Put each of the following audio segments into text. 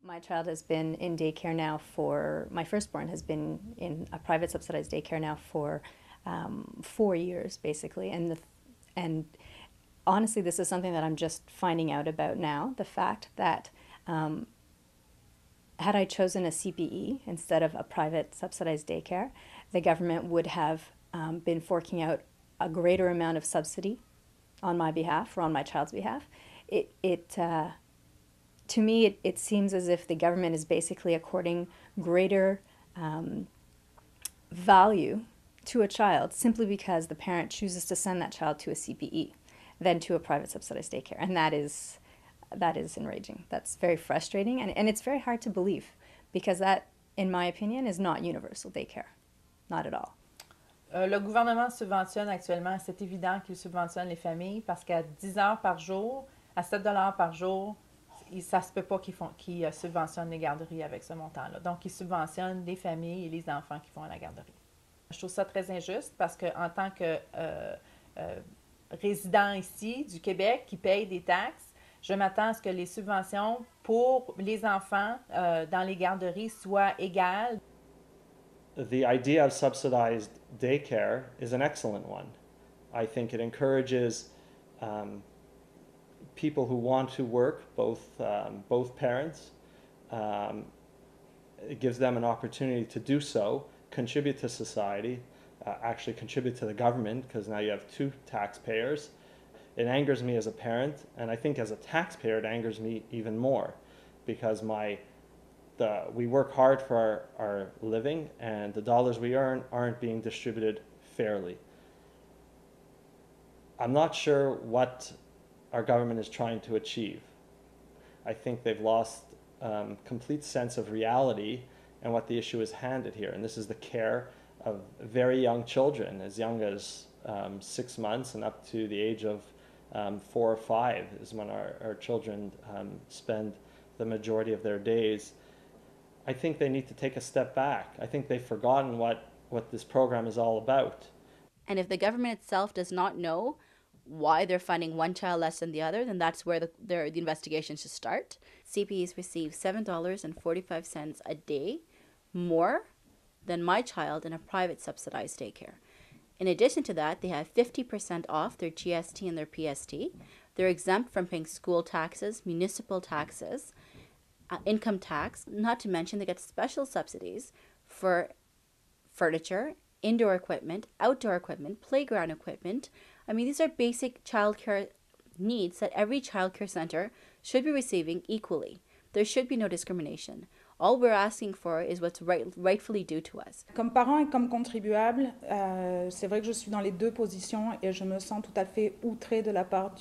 My child has been in daycare now for, my firstborn has been in a private subsidized daycare now for 4 years, basically. And honestly, this is something that I'm just finding out about now, the fact that had I chosen a CPE instead of a private subsidized daycare, the government would have been forking out a greater amount of subsidy on my behalf or on my child's behalf. To me, it seems as if the government is basically according greater value to a child simply because the parent chooses to send that child to a CPE than to a private subsidized daycare. And that is enraging. That's very frustrating, and it's very hard to believe because that, in my opinion, is not universal daycare. Not at all. Le gouvernement subventionne actuellement, c'est évident qu'il subventionne les familles parce qu'à 10 heures par jour, à 7 $ par jour, ça se peut pas qu'ils subventionnent les garderies avec ce montant-là. Donc, ils subventionnent les familles et les enfants qui vont à la garderie. Je trouve ça très injuste parce qu'en tant que résident ici du Québec qui paye des taxes, je m'attends à ce que les subventions pour les enfants dans les garderies soient égales. The idea of subsidized daycare is an excellent one. I think it encourages people who want to work, both parents. It gives them an opportunity to do so, contribute to society, actually contribute to the government, because now you have two taxpayers. It angers me as a parent, and I think as a taxpayer it angers me even more, because we work hard for our living, and the dollars we earn aren't being distributed fairly. I'm not sure what our government is trying to achieve. I think they've lost complete sense of reality and what the issue is handed here. And this is the care of very young children, as young as 6 months and up to the age of 4 or 5 is when our children spend the majority of their days. I think they need to take a step back. I think they've forgotten what this program is all about. And if the government itself does not know why they're funding one child less than the other, then that's where the investigation should start. CPEs receive $7.45 a day more than my child in a private subsidized daycare. In addition to that, they have 50% off their GST and their PST. They're exempt from paying school taxes, municipal taxes, income tax, not to mention they get special subsidies for furniture, indoor equipment, outdoor equipment, playground equipment. I mean, these are basic childcare needs that every childcare center should be receiving equally. There should be no discrimination. All we're asking for is what's rightfully due to us. Comme parent et comme contribuable, c'est vrai que je suis dans les deux positions et je me sens tout à fait outrée de la part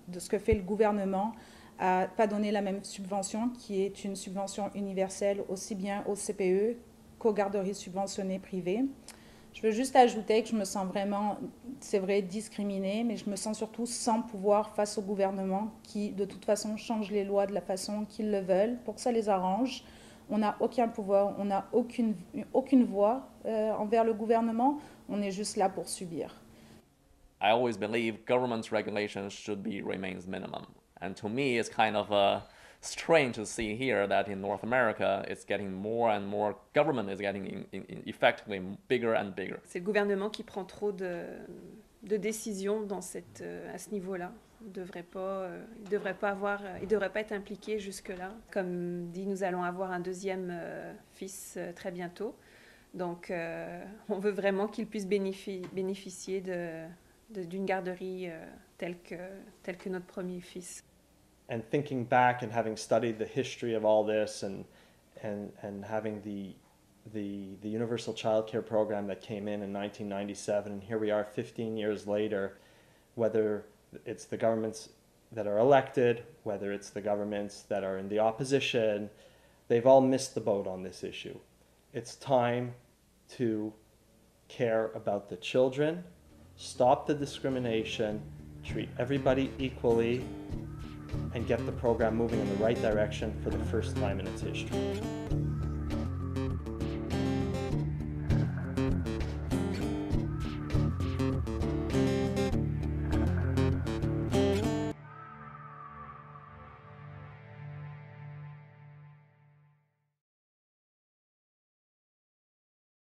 de ce que fait le gouvernement à pas donner la même subvention qui est une subvention universelle aussi bien au CPE qu'aux garderies subventionnées privées. Je veux juste ajouter que je me sens vraiment, c'est vrai, discriminée, mais je me sens surtout sans pouvoir face au gouvernement qui, de toute façon, change les lois de la façon qu'ils le veulent pour que ça les arrange. On n'a aucun pouvoir, on n'a aucune voix envers le gouvernement. On est juste là pour subir. I always believe government's regulations should be remains minimum. And to me, it's kind of strange to see here that in North America, it's getting more and more, government is getting effectively bigger and bigger. C'est le gouvernement qui prend trop de décisions à ce niveau-là. Il devrait pas être impliqué jusque-là. Comme dit, nous allons avoir un deuxième fils très bientôt. Donc, on veut vraiment qu'il puisse bénéficier d'une garderie telle que notre premier fils. And thinking back and having studied the history of all this and having the universal child care program that came in 1997, and here we are 15 years later, whether it's the governments that are elected, whether it's the governments that are in the opposition, they've all missed the boat on this issue. It's time to care about the children, stop the discrimination, treat everybody equally, and get the program moving in the right direction for the first time in its history.